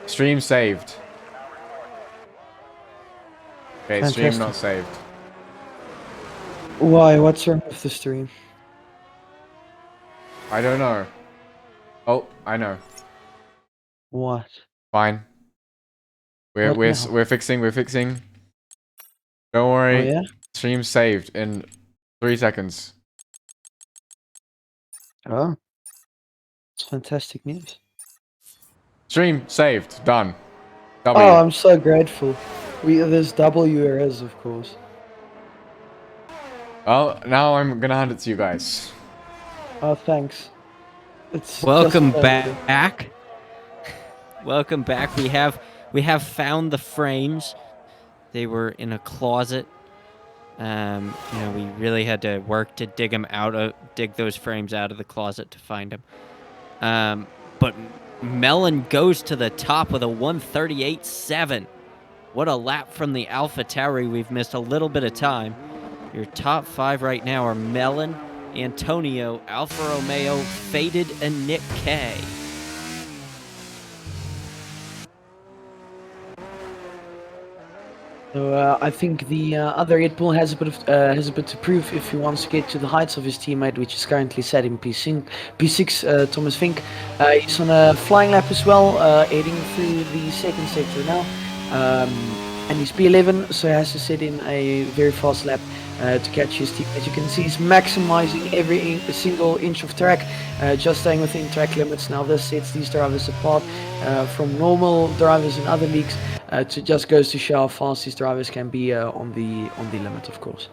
Stream saved. Okay, stream Fantastic. not saved. Why? What's wrong with the stream? I don't know. Oh, I know. What? Fine. We're What we're now? we're fixing. We're fixing. Don't Oh worry. yeah? Stream saved in 3 seconds. Oh, it's fantastic news. Stream saved. Done. W. Oh, I'm so grateful. There's double URS, of course. Well, now I'm gonna hand it to you guys. Oh, thanks. It's Welcome just back. Welcome back. We have found the frames. They were in a closet. We really had to work to dig those frames out of the closet to find them. But Melon goes to the top with a 138.7. What a lap from the Alpha Tauri. We've missed a little bit of time. Your top 5 right now are Melon, Antonio, Alfa Romeo, Faded, and Nick K. So I think the other Red Bull has a bit to prove if he wants to get to the heights of his teammate, which is currently set in P6. Thomas Fink. He's on a flying lap as well, heading through the second sector now, and he's P11, so he has to sit in a very fast lap to catch his team. As you can see, he's maximizing every single inch of track, just staying within track limits. Now this sets these drivers apart from normal drivers in other leagues. To just goes to show how fast these drivers can be on the limit, of course.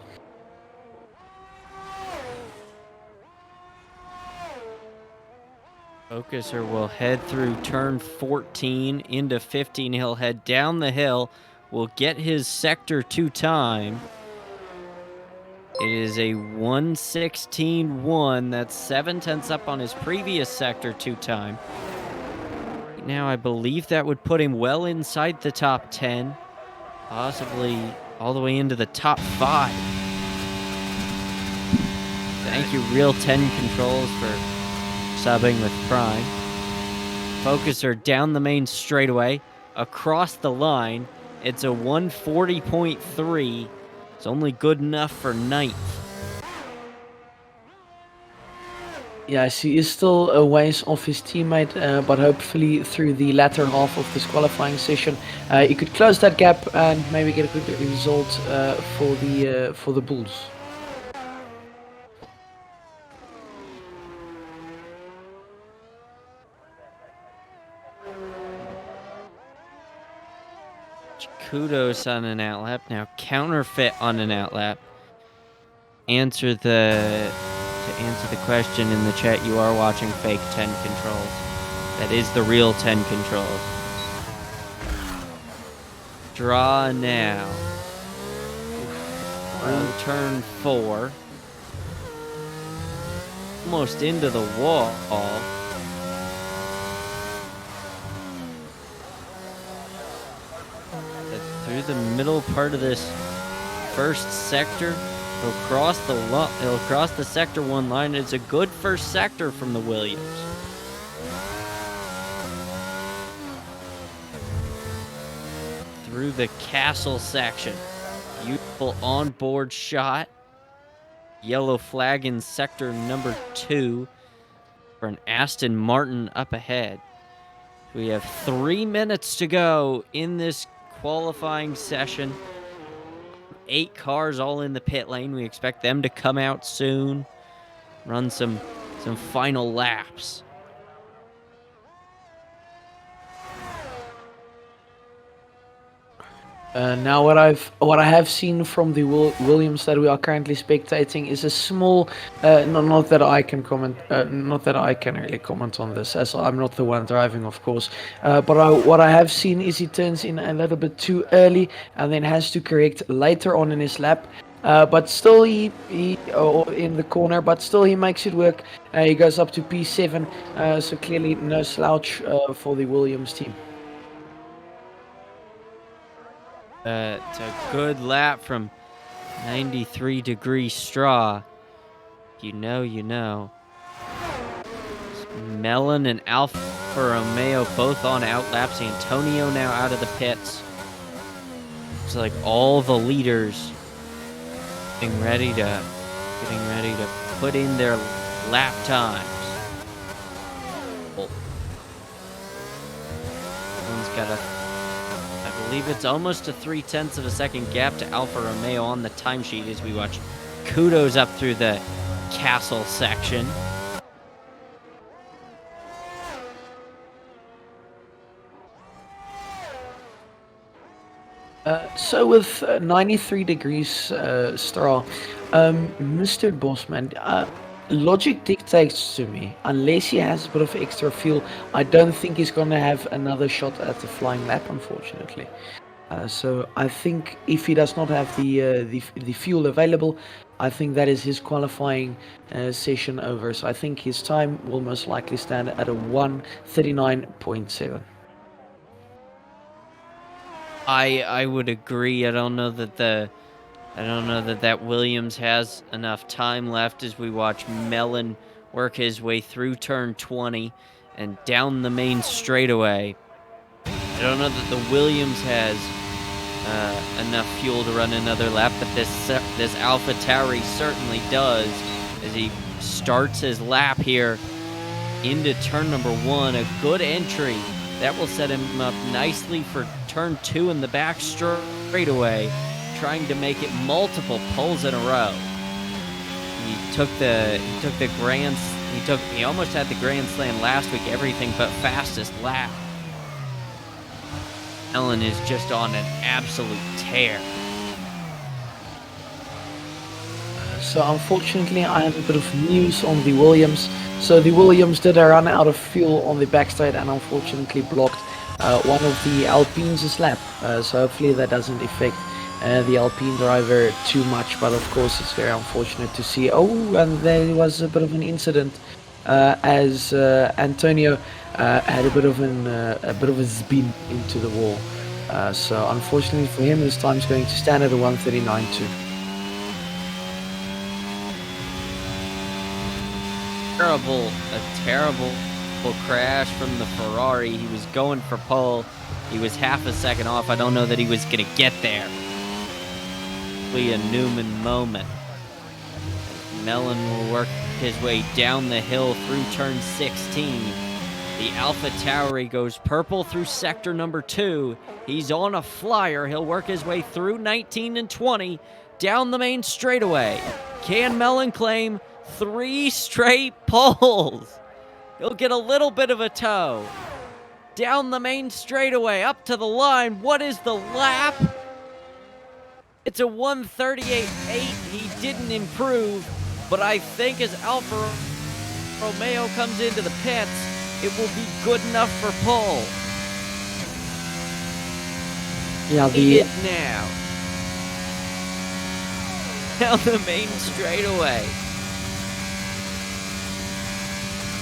Focuser will head through turn 14 into 15. He'll head down the hill. Will get his sector 2 time. It is a 1:16.1. That's 7/10 up on his previous sector 2 time. Right now, I believe that would put him well inside the top 10, possibly all the way into the top 5. Thank you, Real 10 Controls, for subbing with Prime. Focuser down the main straightaway, across the line. It's a 140.3. It's only good enough for 9th. Yes, he is still a ways off his teammate, but hopefully through the latter half of this qualifying session, he could close that gap and maybe get a good result for the Bulls. Kudos on an outlap. Now Counterfeit on an outlap. To answer the question in the chat, you are watching fake 10 controls. That is the real 10 controls. Draw now. On turn 4. Almost into the wall. Through the middle part of this first sector, he'll cross the sector 1 line. It's a good first sector from the Williams. Through the castle section. Beautiful onboard shot. Yellow flag in sector number 2 for an Aston Martin up ahead. We have 3 minutes to go in this qualifying session. 8 cars all in the pit lane. We expect them to come out soon, run some final laps. Now what I have seen from the Williams that we are currently spectating is a small, not that I can comment, not that I can really comment on this, as I'm not the one driving, of course. But what I have seen is he turns in a little bit too early and then has to correct later on in his lap. But still he in the corner, but still he makes it work. He goes up to P7, so clearly no slouch for the Williams team. It's a good lap from 93-degree straw. You know. Melon and Alpha Alfa Romeo both on outlaps. Antonio now out of the pits. It's like all the leaders getting ready to put in their lap times. One's got I believe it's almost a 0.3 of a second gap to Alfa Romeo on the timesheet as we watch Kudos up through the castle section. So with 93 degrees straw, Mr. Bosman, logic dictates to me, unless he has a bit of extra fuel, I don't think he's going to have another shot at the flying lap, unfortunately. So I think if he does not have the fuel available, I think that is his qualifying session over. So I think his time will most likely stand at a 1:39.7. I would agree. I don't know that Williams has enough time left as we watch Mellon work his way through turn 20 and down the main straightaway. I don't know that the Williams has enough fuel to run another lap, but this AlphaTauri certainly does as he starts his lap here into turn number 1. A good entry. That will set him up nicely for turn 2 in the back straightaway, trying to make it multiple poles in a row. He almost had the Grand Slam last week, everything but fastest lap. Ellen is just on an absolute tear. So unfortunately, I have a bit of news on the Williams. So the Williams did run out of fuel on the backside and unfortunately blocked one of the Alpine's lap. So hopefully that doesn't affect the Alpine driver too much. But of course, it's very unfortunate to see. Oh, and there was a bit of an incident as Antonio had a bit of a spin into the wall. So unfortunately for him, his time's going to stand at a 1:39.2. Terrible crash from the Ferrari. He was going for pole. He was half a second off. I don't know that he was going to get there. Be a Newman moment. Mellon will work his way down the hill through turn 16. The AlphaTauri goes purple through sector number 2. He's on a flyer. He'll work his way through 19 and 20 down the main straightaway. Can Mellon claim 3 straight poles? He'll get a little bit of a tow. Down the main straightaway, up to the line. What is the lap? It's a 1:38.8. He didn't improve, but I think as Alfa Romeo comes into the pits, it will be good enough for pole. Yeah, He is now. Down the main straightaway.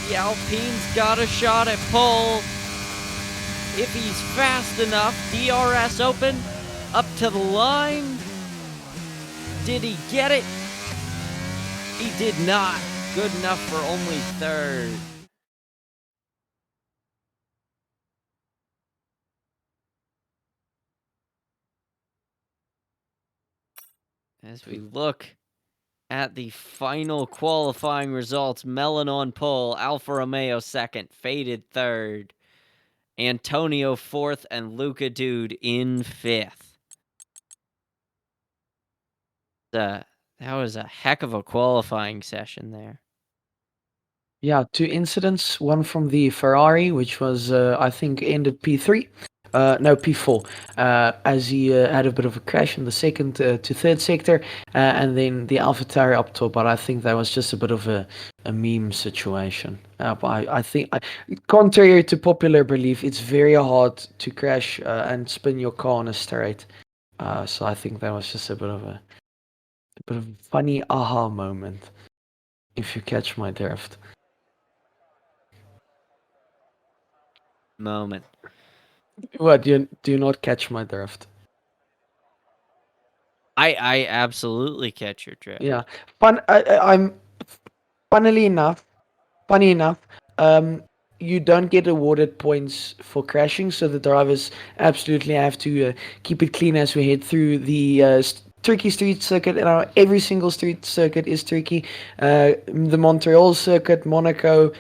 The Alpine's got a shot at pole. If he's fast enough, DRS open, up to the line. Did he get it? He did not. Good enough for only 3rd. As we look at the final qualifying results, Mellon on pole, Alfa Romeo 2nd, Faded 3rd, Antonio 4th, and Luca Dude in 5th. That was a heck of a qualifying session there. Yeah, 2 incidents. One from the Ferrari, which was, I think, ended P3. No, P4. As he had a bit of a crash in the 2nd to 3rd sector. And then the AlphaTauri up top. But I think that was just a bit of a meme situation. But I think, contrary to popular belief, it's very hard to crash and spin your car on a straight. So I think that was just a bit of a funny aha moment, if you catch my drift. Moment. What, do you not catch my drift? I absolutely catch your drift. Yeah, I'm funny enough. you don't get awarded points for crashing, so the drivers absolutely have to keep it clean as we head through the tricky street circuit. And every single street circuit is tricky. The Montreal circuit, Monaco,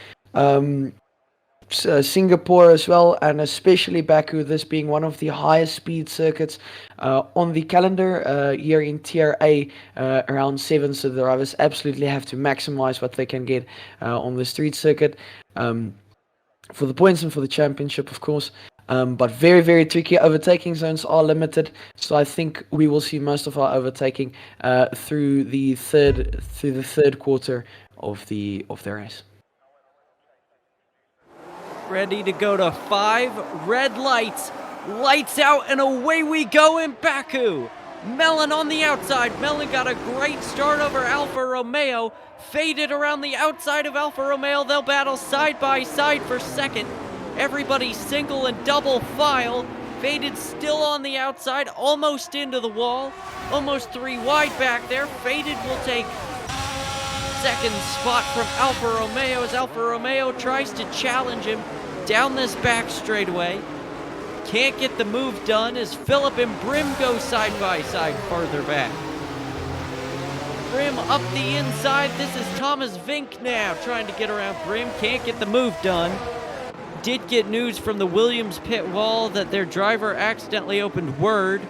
Singapore as well, and especially Baku, this being one of the highest speed circuits on the calendar here in Tier A, around 7. So the drivers absolutely have to maximize what they can get on the street circuit for the points and for the championship, of course. But very, very tricky. Overtaking zones are limited, so I think we will see most of our overtaking through the third quarter of the race. Ready to go to 5 red lights. Lights out and away we go in Baku. Mellon on the outside. Mellon got a great start over Alfa Romeo. Faded around the outside of Alfa Romeo. They'll battle side by side for second. Everybody single and double file. Faded still on the outside, almost into the wall. Almost 3 wide back there. Faded will take second spot from Alfa Romeo as Alfa Romeo tries to challenge him down this back straightaway. Can't get the move done as Philip and Brim go side by side farther back. Brim up the inside. This is Thomas Vink now trying to get around Brim. Can't get the move done. Did get news from the Williams pit wall that their driver accidentally opened Word,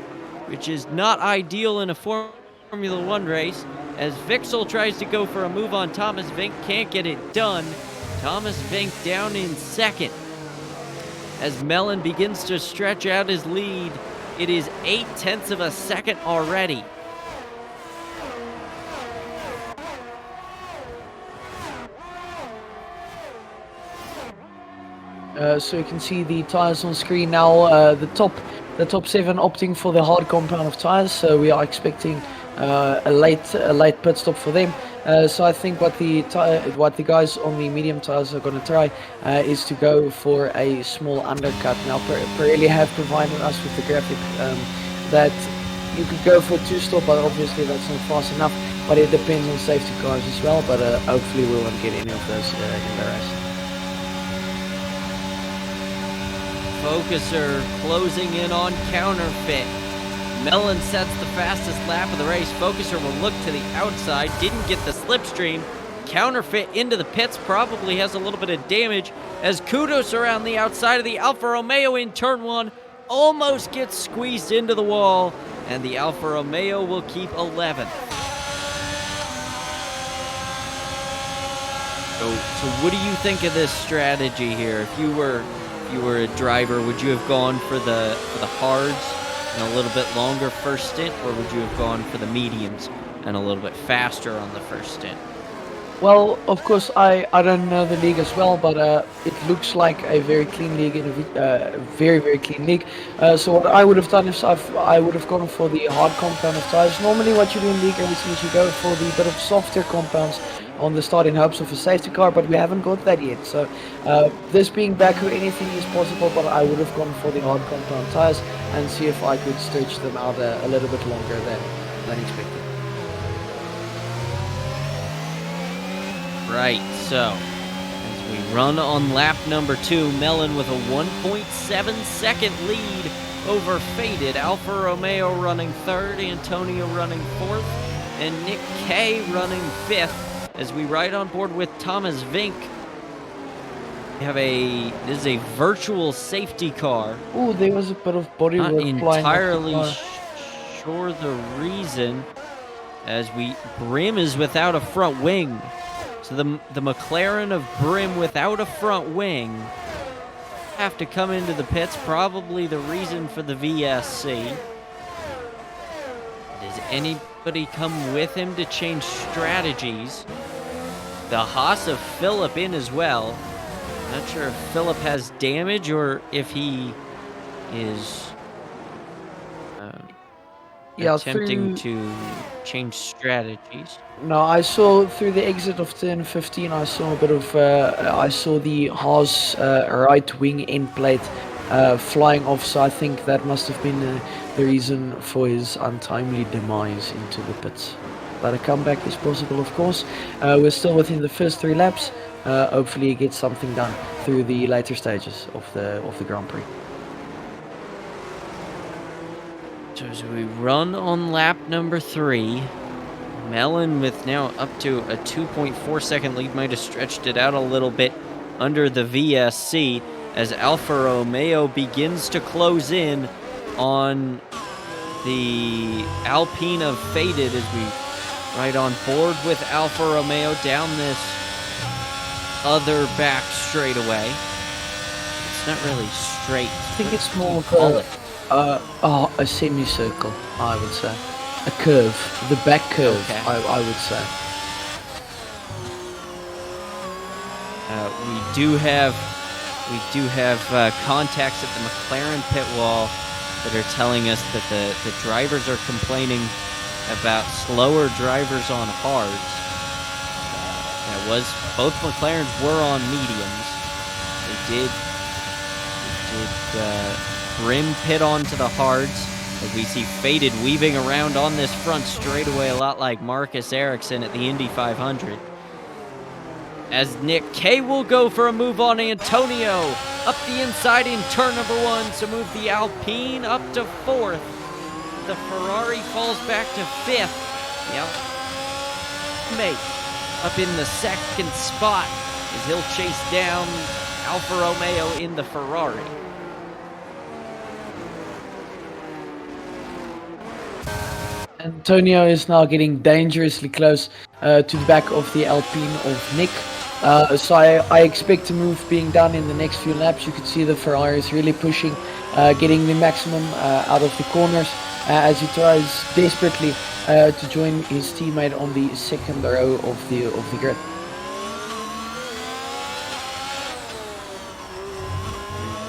which is not ideal in a Formula 1 race, as Vixel tries to go for a move on Thomas Vink. Can't get it done. Thomas Vink down in second. As Mellon begins to stretch out his lead, it is 0.8 of a second already. So you can see the tires on screen now. The top 7 opting for the hard compound of tires. So we are expecting a late pit stop for them. So I think what the guys on the medium tires are going to try is to go for a small undercut. Now Pirelli have provided us with the graphic that you could go for a 2-stop, but obviously that's not fast enough. But it depends on safety cars as well. But hopefully we won't get any of those in the race. Focuser closing in on counterfeit. Mellon sets the fastest lap of the race. Focuser will look to the outside. Didn't get the slipstream. Counterfeit into the pits. Probably has a little bit of damage as Kudos around the outside of the Alfa Romeo in turn 1. Almost gets squeezed into the wall. And the Alfa Romeo will keep 11th. So what do you think of this strategy here? If you were a driver, would you have gone for the hards and a little bit longer first stint, or would you have gone for the mediums and a little bit faster on the first stint? Well, of course, I don't know the league as well, but it looks like a very clean league, and a very, very clean league. So what I would have done is I would have gone for the hard compound of tires. Normally what you do in league races is you go for the bit of softer compounds on the start in hopes of a safety car, but we haven't got that yet. So this being Baku, anything is possible, but I would have gone for the hard compound tires and see if I could stretch them out a little bit longer than expected. Right, so as we run on lap number 2, Mellon with a 1.7 second lead over Faded. Alfa Romeo running 3rd, Antonio running 4th, and Nick K running 5th. As we ride on board with Thomas Vink, we have this is a virtual safety car. Oh, there was a bit of bodywork flying. Not entirely sure the reason, as Brim is without a front wing. So the McLaren of Brim without a front wing have to come into the pits. Probably the reason for the VSC. Does anybody come with him to change strategies? The Haas of Philip in as well. Not sure if Philip has damage or if he is attempting to change strategies. No, I saw through the exit of turn 15, I saw a bit of, I saw the Haas right wing end plate flying off, so I think that must have been the reason for his untimely demise into the pits. But a comeback is possible, of course. We're still within the first 3 laps hopefully he gets something done through the later stages of the Grand Prix. So as we run on lap number 3, Mellon with now up to a 2.4 second lead might have stretched it out a little bit under the VSC as Alfa Romeo begins to close in on the Alpine of Faded as we ride on board with Alfa Romeo down this other back straightaway. It's not really straight. I think it's more of call it. a semicircle, I would say. A curve, the back curve, Okay. I would say. We do have contacts at the McLaren pit wall that are telling us that the drivers are complaining about slower drivers on hards. Both McLarens were on mediums. They did Grim pit onto the hards. As we see Faded weaving around on this front straightaway a lot like Marcus Ericsson at the Indy 500. As Nick K will go for a move on Antonio. Up the inside in turn number 1 to move the Alpine up to 4th. The Ferrari falls back to 5th. Yep. Mate up in the 2nd spot as he'll chase down Alfa Romeo in the Ferrari. Antonio is now getting dangerously close to the back of the Alpine of Nick. So I expect a move being done in the next few laps. You can see the Ferrari is really pushing, getting the maximum out of the corners as he tries desperately to join his teammate on the 2nd row of the grid.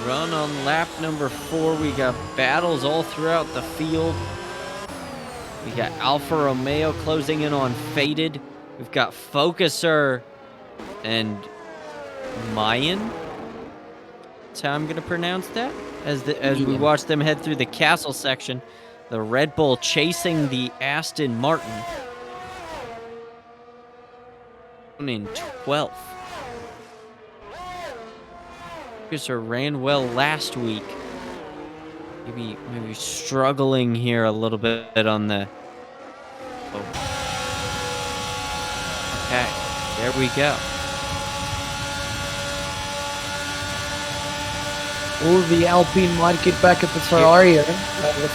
Run on lap number 4. We got battles all throughout the field. We got Alfa Romeo closing in on Faded. We've got Focuser and Mayan. That's how I'm going to pronounce that. As we watch them head through the castle section. The Red Bull chasing the Aston Martin. In 12th. Focuser ran well last week. Maybe struggling here a little bit on the... Oh. Okay, there we go. Or the Alpine might get back at the Ferrari. The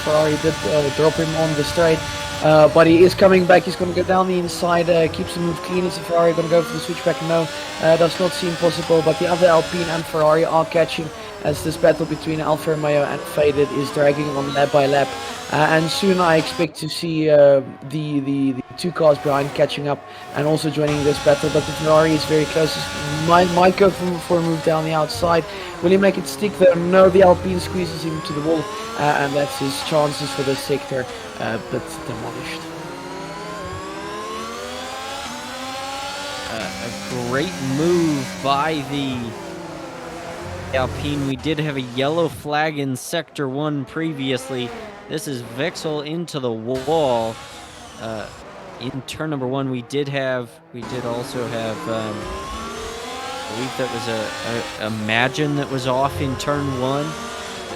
Ferrari did drop him on the straight. But he is coming back. He's going to go down the inside. Keeps the move clean. Is the Ferrari going to go for the switchback? No, does not seem possible. But the other Alpine and Ferrari are catching as this battle between Alfa Romeo and Faded is dragging on lap by lap. And soon I expect to see the two cars behind catching up and also joining this battle. But the Ferrari is very close. Might go for a move down the outside. Will he make it stick there? No, the Alpine squeezes him to the wall. And that's his chances for this sector, but demolished. A great move by the Alpine. We did have a yellow flag in Sector 1 previously. This is Vexel into the wall. In turn number 1, we did also have, I believe that was a Imagine that was off in turn 1.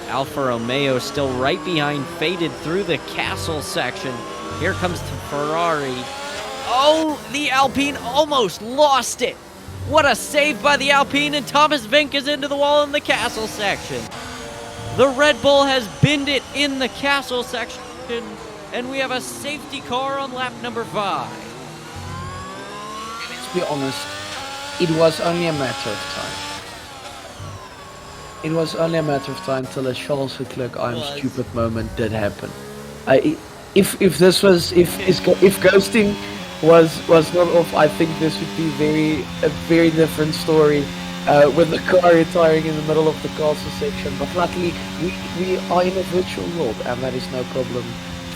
Alfa Romeo still right behind Faded through the castle section. Here comes the Ferrari. Oh, the Alpine almost lost it. What a save by the Alpine, and Thomas Vink is into the wall in the castle section. The Red Bull has binned it in the castle section, and we have a safety car on lap number 5. Let's be honest, it was only a matter of time. It was only a matter of time till a Charles Leclerc I'm stupid moment did happen. If ghosting was not off, I think this would be a very different story with the car retiring in the middle of the castle section. But luckily, we are in a virtual world, and that is no problem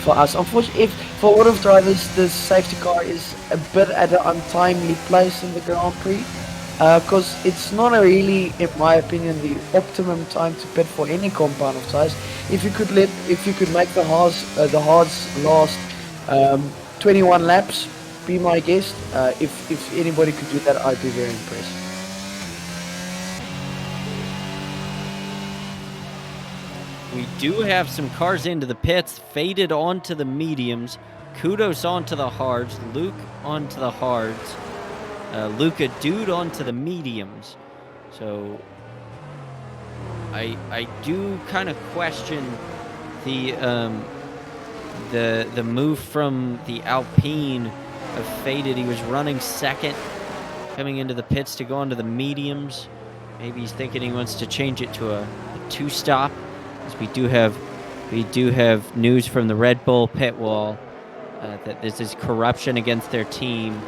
for us. Unfortunately, for a lot of drivers, the safety car is a bit at an untimely place in the Grand Prix. Because it's not really, in my opinion, the optimum time to pit for any compound of tires. If you could make the hards last 21 laps, be my guest. If anybody could do that, I'd be very impressed. We do have some cars into the pits, faded onto the mediums, Kudos onto the hards, Luke onto the hards, Luca Dude onto the mediums. So I do kind of question the move from the Alpine of faded. He was running second, coming into the pits to go onto the mediums. Maybe he's thinking he wants to change it to a two-stop. Because we do have news from the Red Bull pit wall that this is corruption against their team,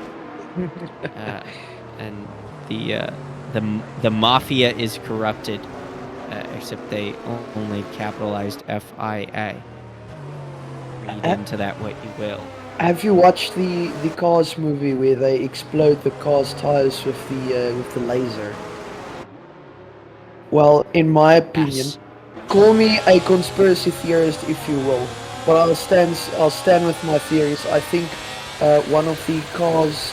and the mafia is corrupted. Except they only capitalized FIA. Read into that what you will. Have you watched the Cars movie where they explode the car's tires with the laser? Well, in my opinion, Yes. call me a conspiracy theorist if you will, but I'll stand with my theories. I think one of the cars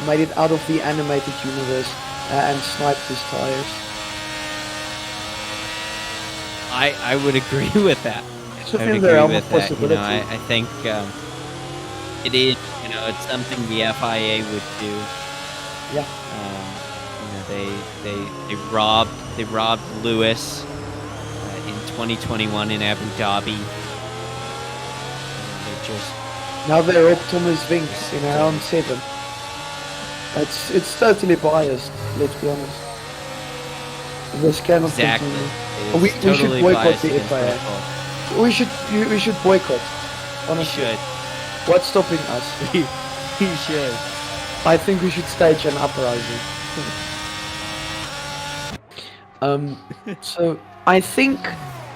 made it out of the animated universe and sniped his tires. I would agree with that. It's I would within the agree realm with of that. possibility. I think it is. It's something the FIA would do. Yeah. They robbed Lewis in 2021 in Abu Dhabi. They just Now they robbed Thomas Vinks in round 7. It's totally biased. Let's be honest. This cannot exactly. continue. It We is should totally boycott biased the against FIA. Red Bull. We should boycott. We Honestly, should. what's stopping us? We should. I think we should stage an uprising. So I think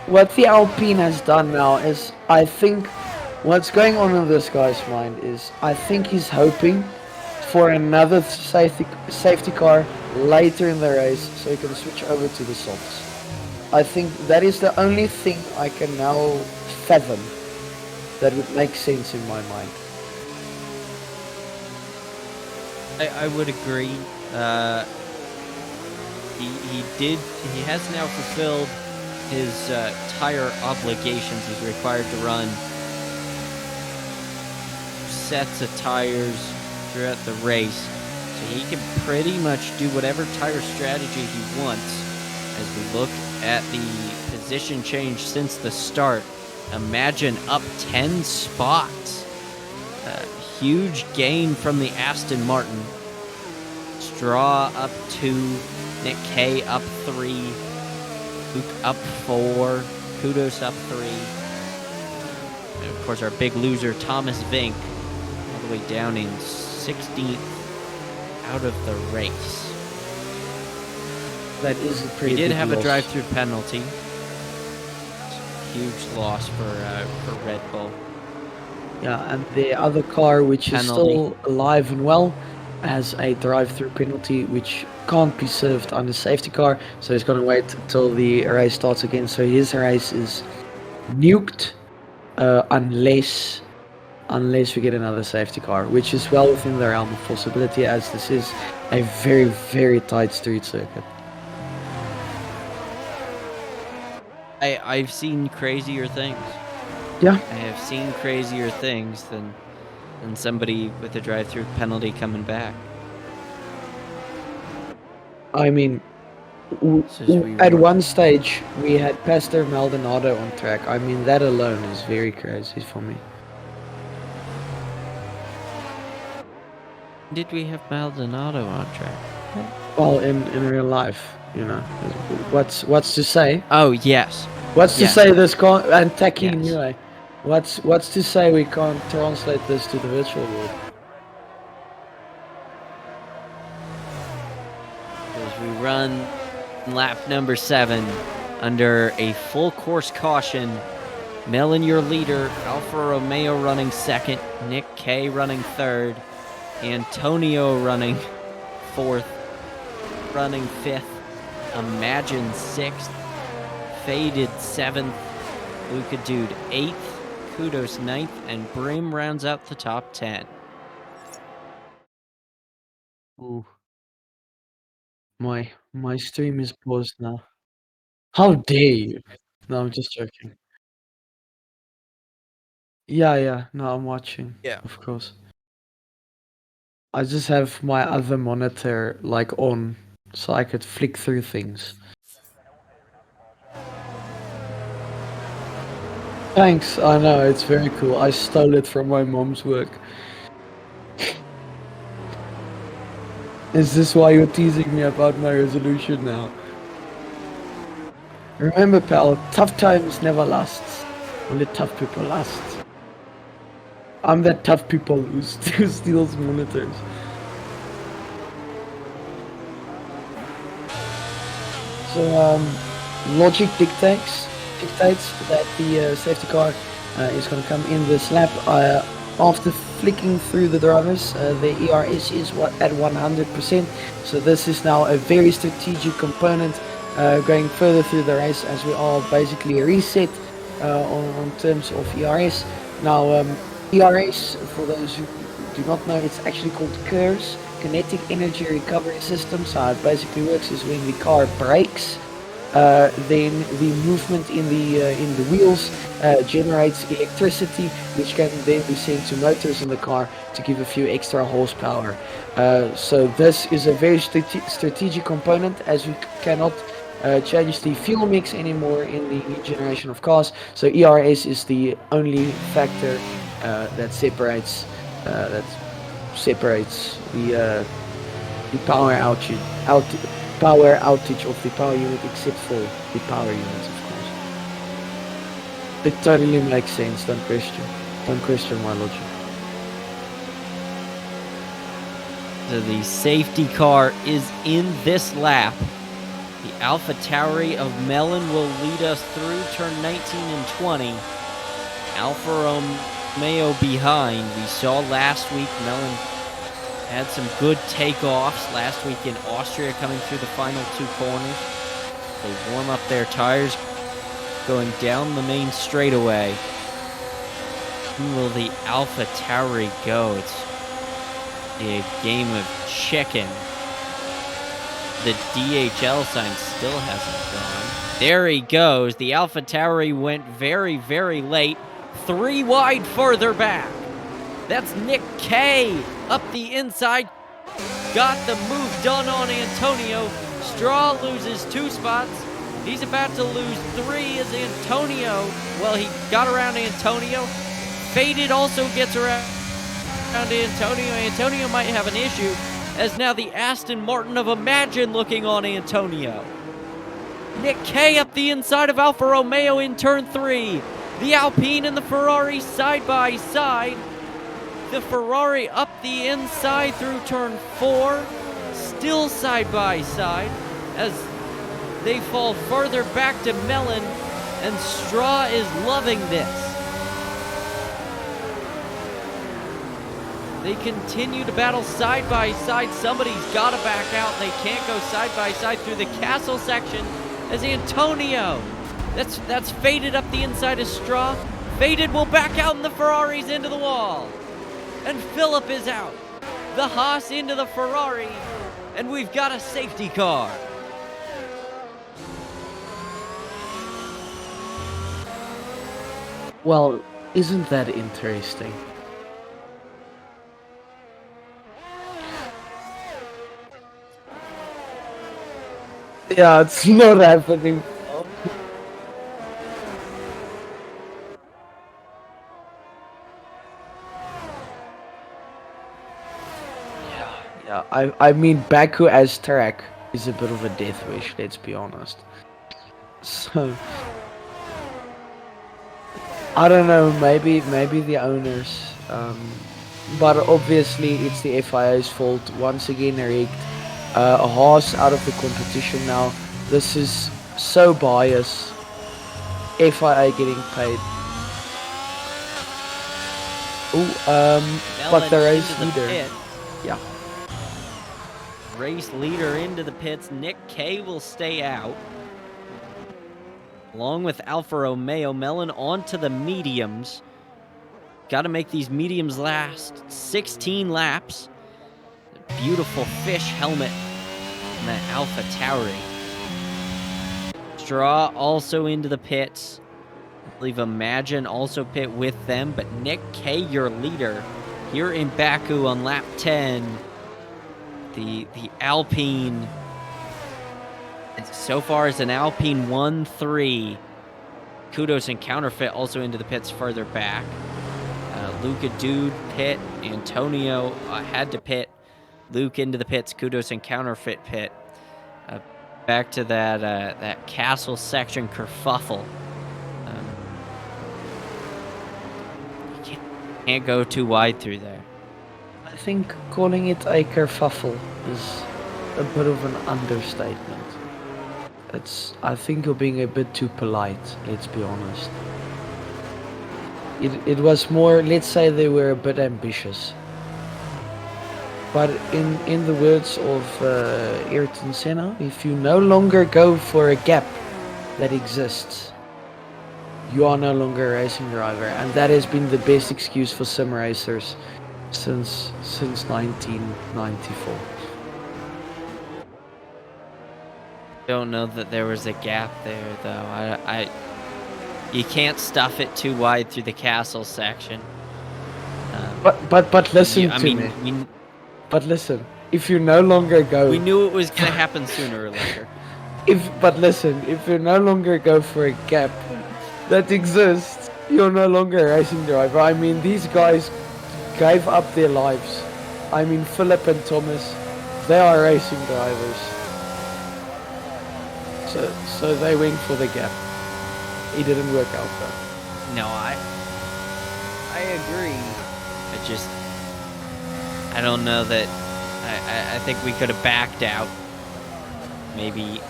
what the Alpine has done now is, I think what's going on in this guy's mind is, I think he's hoping for another safety car later in the race so he can switch over to the softs. I think that is the only thing I can now fathom that would make sense in my mind. I would agree. He has now fulfilled his tire obligations. He's required to run sets of tires throughout the race, so he can pretty much do whatever tire strategy he wants. As we look at the position change since the start, imagine up 10 spots. Huge gain from the Aston Martin. Straw up 2, Nick K up 3, Luke up 4, Kudos up 3. And of course our big loser Thomas Vink all the way down in 16th out of the race. That is a pretty We did big have a loss. drive-through penalty. Huge loss for Red Bull. Yeah, and the other car, which is Penalty. still alive and well, has a drive-through penalty which can't be served on the safety car, so he's gonna wait till the race starts again. So his race is nuked unless we get another safety car, which is well within the realm of possibility, as this is a very, very tight street circuit. I've seen crazier things. Yeah. I have seen crazier things than somebody with a drive-through penalty coming back. I mean, at one stage we had Pastor Maldonado on track. I mean, that alone is very crazy for me. Did we have Maldonado on track? Well, in real life, what's to say? Oh yes. What's to Yeah. say this can't, and tacking Yes. anyway. What's to say we can't translate this to the virtual world? As we run lap number 7 under a full course caution. Melon, your leader. Alfa Romeo running second. Nick K running third. Antonio running 4th. Running 5th. Imagine 6th. Faded 7th. Luca Dude 8th. Kudos 9th. And Brim rounds out the top 10. Ooh. My stream is paused now. How dare you? No, I'm just joking. Yeah, yeah. No, I'm watching. Yeah. Of course. I just have my other monitor like on, so I could flick through things. Thanks. I know it's very cool. I stole it from my mom's work. Is this why you're teasing me about my resolution now? Remember, pal, tough times never lasts. Only tough people last. I'm that tough people who who steals monitors. So, logic dictates that the safety car is going to come in this lap. After flicking through the drivers, the ERS is at 100%. So this is now a very strategic component going further through the race, as we are basically reset on terms of ERS. Now, ERS, for those who do not know, it's actually called KERS, Kinetic Energy Recovery System. So how it basically works is when the car brakes, then the movement in the wheels generates electricity, which can then be sent to motors in the car to give a few extra horsepower. So this is a very strategic component, as we cannot change the fuel mix anymore in the new generation of cars. So ERS is the only factor that separates the power outage of the power unit, except for the power units, of course. It totally makes sense. Don't question my logic. So the safety car is in this lap. The AlphaTauri of Melon will lead us through turn 19 and 20. Alfa Romeo behind. We saw last week Melon had some good takeoffs last week in Austria, coming through the final two corners. They warm up their tires going down the main straightaway. Who will the AlphaTauri go? It's a game of chicken. The DHL sign still hasn't gone. There he goes. The AlphaTauri went very, very late. 3 wide further back. That's Nick K up the inside. Got the move done on Antonio. Straw loses 2 spots. He's about to lose 3 as Antonio. Well, he got around Antonio. Faded also gets around Antonio. Antonio might have an issue, as now the Aston Martin of Imagine looking on Antonio. Nick K up the inside of Alfa Romeo in turn 3. The Alpine and the Ferrari side by side. The Ferrari up the inside through turn 4. Still side by side as they fall further back to Melon, and Straw is loving this. They continue to battle side by side. Somebody's got to back out. They can't go side by side through the castle section as Antonio. That's Faded up the inside of Straw. Faded will back out and the Ferrari's into the wall. And Phillip is out. The Haas into the Ferrari. And we've got a safety car. Well, isn't that interesting? Yeah, it's not happening. Yeah, I mean, Baku as track is a bit of a death wish, let's be honest. So, I don't know, maybe the owners, but obviously it's the FIA's fault. Once again rigged. A Haas out of the competition now. This is so biased. FIA getting paid. But the race leader. Yeah. Race leader into the pits. Nick K will stay out. Along with Alfa Romeo. Melon onto the mediums. Got to make these mediums last 16 laps. Beautiful fish helmet and that AlphaTauri. Straw also into the pits. I believe Imagine also pit with them, but Nick K, your leader, here in Baku on lap 10. The Alpine, so far is an Alpine 1-3. Kudos and Counterfeit also into the pits further back. Luca Dude pit. Antonio had to pit. Luke into the pits. Kudos and Counterfeit pit. Back to that castle section kerfuffle. You can't go too wide through there. I think calling it a kerfuffle is a bit of an understatement. I think you're being a bit too polite, let's be honest. It was more, let's say they were a bit ambitious. But in the words of Ayrton Senna, if you no longer go for a gap that exists, you are no longer a racing driver. And that has been the best excuse for sim racers since 1994. Don't know that there was a gap there, though. You can't stuff it too wide through the castle section. But listen to me. But listen, if you no longer go, we knew it was gonna happen sooner or later. If you no longer go for a gap that exists, you're no longer a racing driver. I mean, these guys gave up their lives. I mean, Philip and Thomas, they are racing drivers. So they went for the gap. It didn't work out though. No, I agree. I don't know that. I think we could have backed out. Maybe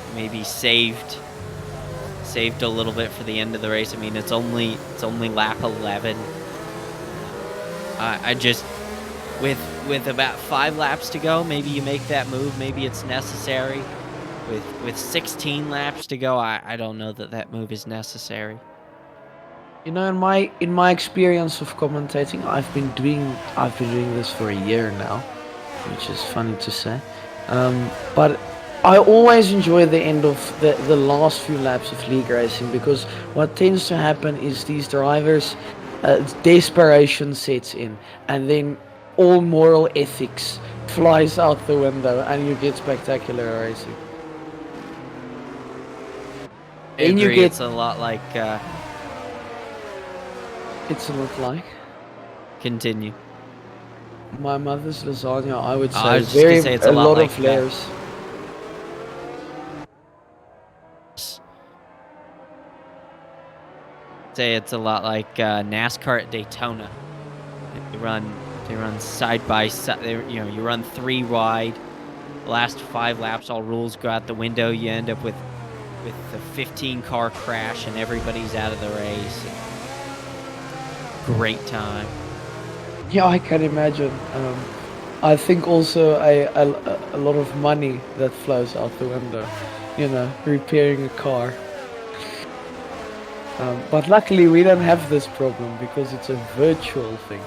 saved a little bit for the end of the race. I mean, it's only lap 11. I just with about 5 laps to go, maybe you make that move. Maybe it's necessary. With 16 laps to go, I don't know that move is necessary. You know, in my experience of commentating, I've been doing this for a year now, which is funny to say. But I always enjoy the end of the last few laps of league racing, because what tends to happen is these drivers, desperation sets in, and then all moral ethics flies out the window, and you get spectacular racing. And you get, it's a lot like. It's a lot like. Continue. My mother's lasagna, I would say, I was just gonna say it's a lot like of layers. Say it's a lot like NASCAR at Daytona. They run side by side. You run 3 wide. The last 5 laps, all rules go out the window. You end up with the 15-car crash, and everybody's out of the race. Great time. Yeah, I can imagine. I think also a lot of money that flows out the window. You know, repairing a car. But luckily we don't have this problem because it's a virtual thing.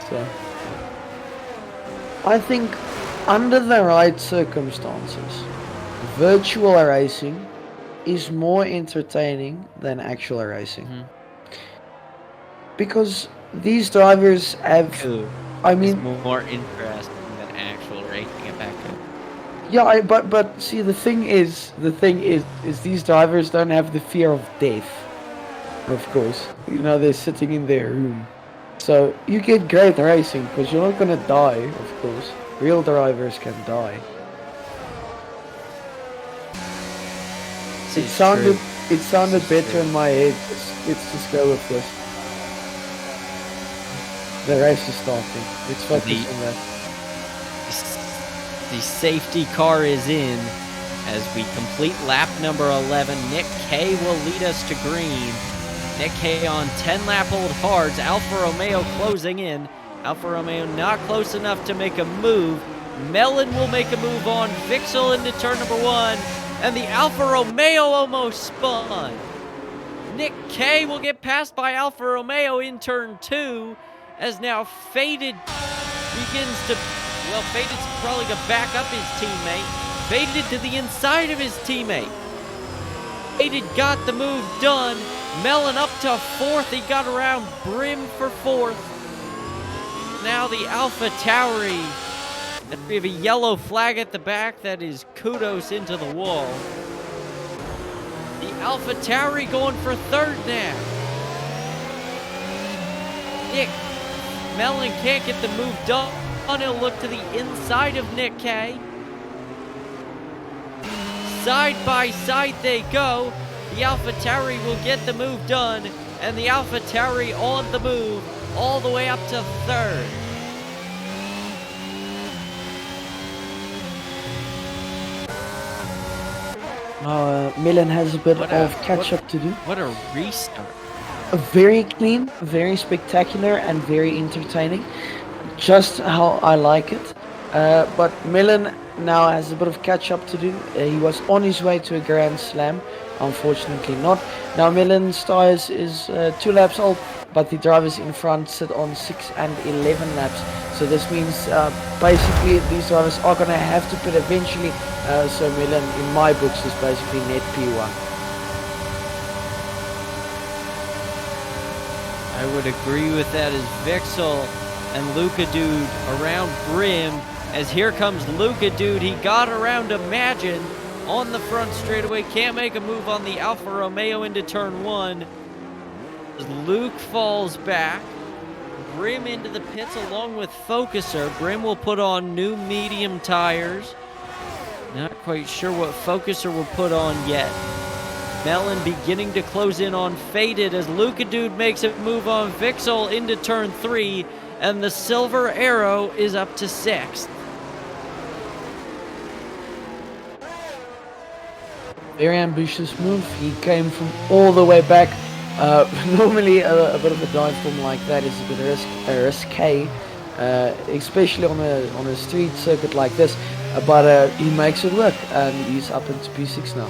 So I think under the right circumstances, virtual racing is more entertaining than actual racing. Mm-hmm. Because these drivers have, I mean, more interesting than actual racing at Baku. Yeah, but see, the thing is these drivers don't have the fear of death. Of course, you know, they're sitting in their room, so you get great racing because you're not gonna die. Of course, real drivers can die. It sounded better in my head. Let's just go with this. The race is starting. Let's focus on that. The safety car is in as we complete lap number 11. Nick K will lead us to green. Nick K on 10-lap-old hards. Alfa Romeo closing in. Alfa Romeo not close enough to make a move. Mellon will make a move on Vixel into turn number 1. And the Alfa Romeo almost spun. Nick K will get passed by Alfa Romeo in turn 2. As now Faded begins to... Well, Faded's probably going to back up his teammate. Faded to the inside of his teammate. Faded got the move done. Melon up to fourth. He got around Brim for fourth. Now the Alpha Tauri. We have a yellow flag at the back. That is kudos into the wall. The Alpha Tauri going for third now. Nick Melon can't get the move done. He'll look to the inside of Nick K. Side by side they go. The Alpha Tauri will get the move done, and the Alpha Tauri on the move all the way up to third. Now Milan has a bit of catch-up to do. What a restart. Very clean, very spectacular, and very entertaining. Just how I like it. But Milan now has a bit of catch-up to do. He was on his way to a Grand Slam, unfortunately not. Now Milan's tires is 2 laps old, but the drivers in front sit on 6 and 11 laps. So this means basically these drivers are going to have to pit eventually. So Milan, in my books, is basically net P1. I would agree with that as Vixel and Luca Dude around Brim. As here comes Luca Dude. He got around Imagine on the front straightaway. Can't make a move on the Alfa Romeo into turn 1. Luke falls back. Brim into the pits along with Focuser. Brim will put on new medium tires. Not quite sure what Focuser will put on yet. Melon beginning to close in on Faded as Luca Dude makes a move on Vixel into turn 3, and the Silver Arrow is up to 6th. Very ambitious move. He came from all the way back. Normally a bit of a dive form like that is a bit risky, especially on a street circuit like this. But he makes it work, and he's up into P6 now.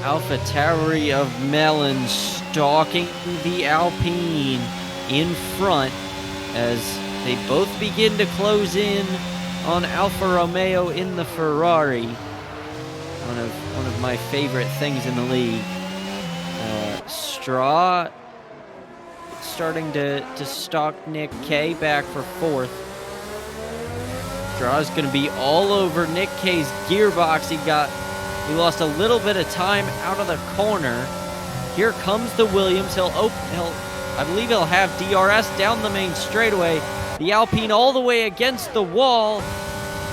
Alpha Tauri of Melon stalking the Alpine in front as they both begin to close in on Alfa Romeo in the Ferrari. One of my favorite things in the league. Straw starting to stalk Nick K back for 4th. Straw's going to be all over Nick K's gearbox. He lost a little bit of time out of the corner. Here comes the Williams. I believe he'll have DRS down the main straightaway. The Alpine all the way against the wall.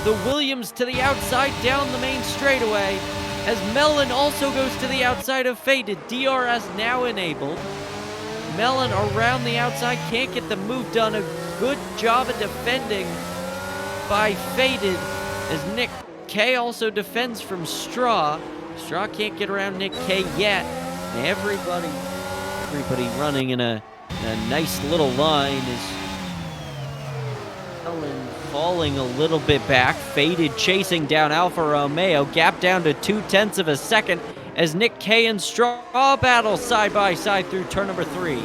The Williams to the outside down the main straightaway. As Melon also goes to the outside of Faded. DRS now enabled. Melon around the outside can't get the move done. A good job of defending by Faded as Nick K also defends from Straw. Straw can't get around Nick K yet. Everybody running in a nice little line is Melon falling a little bit back. Faded chasing down Alfa Romeo. Gap down to 0.2 of a second as Nick K and Straw battle side by side through turn number 3.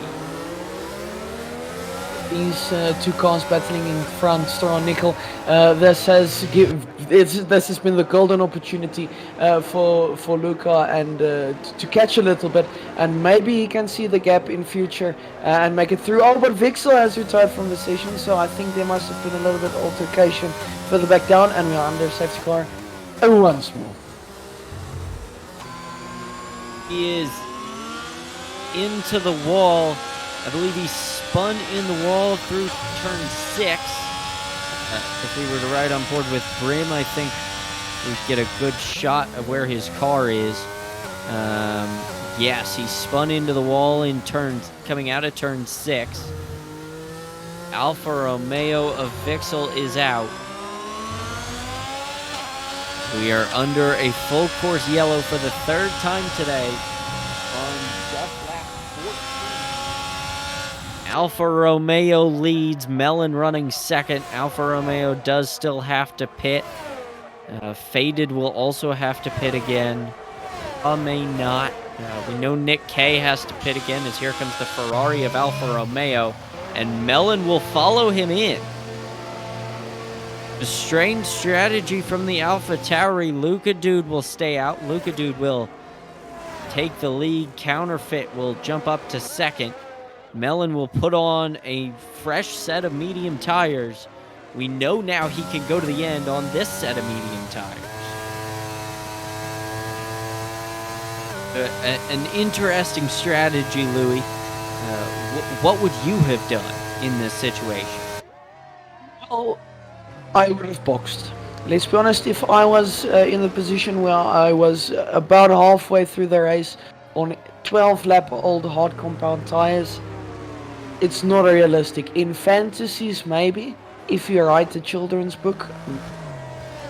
These two cars battling in front, Straw and Nickel. This has been the golden opportunity for Luca and to catch a little bit, and maybe he can see the gap in future and make it through. Oh, but Vixel has retired from the session, so I think there must have been a little bit of altercation further back down, and we are under safety car once more. He is into the wall. I believe he spun in the wall through turn 6. If we were to ride on board with Brim, I think we'd get a good shot of where his car is. Yes, he spun into the wall in coming out of turn 6. Alfa Romeo of Vixel is out. We are under a full course yellow for the 3rd time today on just lap 14. Alfa Romeo leads, Melon running 2nd. Alfa Romeo does still have to pit. Faded will also have to pit again. May not. We know Nick K has to pit again as here comes the Ferrari of Alfa Romeo, and Melon will follow him in. A strange strategy from the Alpha Tauri. Luca Dude will stay out. Luca Dude will take the lead. Counterfeit will jump up to second. Melon will put on a fresh set of medium tires. We know now he can go to the end on this set of medium tires. An interesting strategy, Louis. What would you have done in this situation? Well, I would have boxed. Let's be honest, if I was in the position where I was about halfway through the race on 12 lap old hard compound tires, it's not realistic. In fantasies, maybe, if you write a children's book,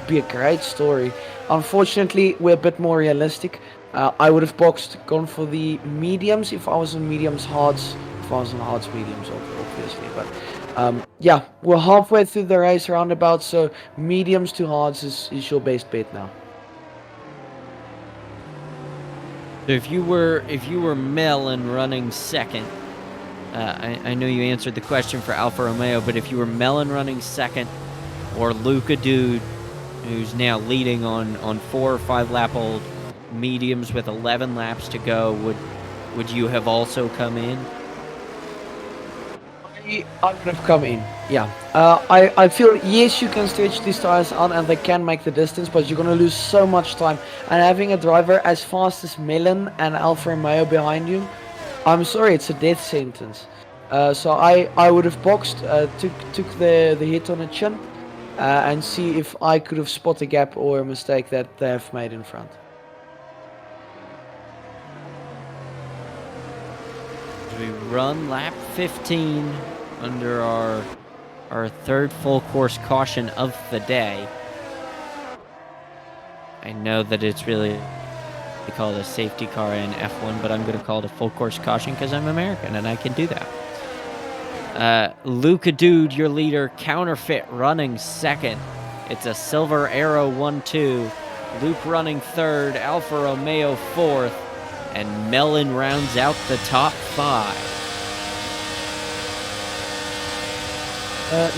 be a great story. Unfortunately, we're a bit more realistic. I would have boxed, gone for the mediums if I was on mediums, hards. If I was on hards, mediums, obviously. But yeah, we're halfway through the race roundabout, so mediums to hards is your best bet now. If you were Melon running second, I know you answered the question for Alfa Romeo, but if you were Melon running second, or Luca Dude, who's now leading on 4 or 5 lap old mediums with 11 laps to go, would you have also come in? I would have come in, yeah. I feel, yes, you can stretch these tires out and they can make the distance, but you're going to lose so much time. And having a driver as fast as Melon and Alfa Romeo behind you, I'm sorry, it's a death sentence. So I would have boxed, took the hit on the chin, and see if I could have spotted a gap or a mistake that they have made in front. We run lap 15 under our third full course caution of the day. I know that it's really called a safety car in F1, but I'm going to call it a full course caution because I'm American and I can do that. Luca Dude, your leader. Counterfeit running second. It's a Silver Arrow 1-2. Luke running third. Alfa Romeo fourth. And Melon rounds out the top 5.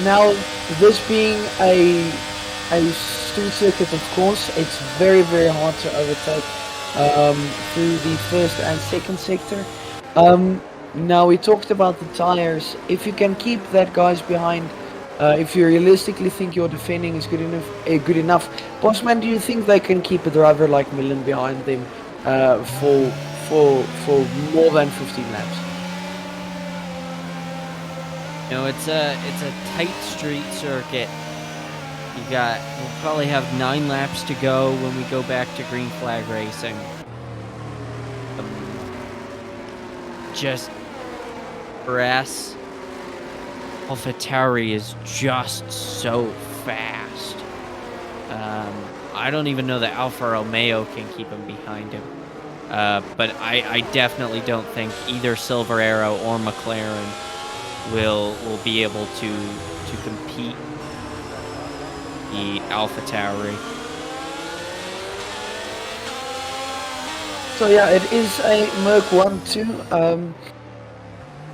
Now, this being a street circuit, of course, it's very, very hard to overtake through the first and second sector. Now, we talked about the tires. If you can keep that guys behind, if you realistically think your defending is good enough, Bossman, do you think they can keep a driver like Melon behind them for more than 15 laps? You know, it's a tight street circuit. We'll probably have 9 laps to go when we go back to green flag racing. Just press. AlphaTauri is just so fast. I don't even know that Alfa Romeo can keep him behind him. But I definitely don't think either Silver Arrow or McLaren will be able to compete the AlphaTauri. So yeah, it is a Merc 1-2.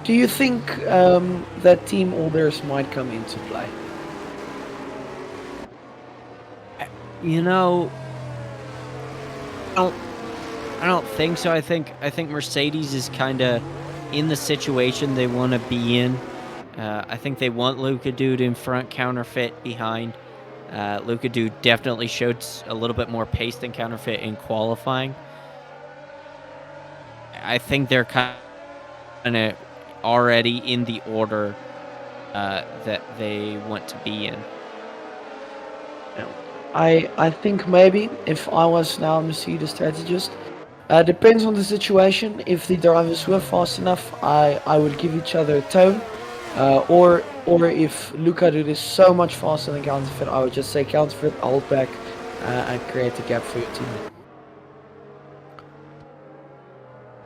Do you think that team orders might come into play? You know, I don't think so. I think Mercedes is kind of in the situation they want to be in. I think they want Luca Dude in front, Counterfeit behind. Luca Dude definitely showed a little bit more pace than Counterfeit in qualifying. I think they're kind of already in the order that they want to be in. I think maybe if I was now a Mercedes strategist, depends on the situation. If the drivers were fast enough, I would give each other a tone. Or if Luca Dude is so much faster than Counterfeit, I would just say Counterfeit, hold back, and create a gap for your team.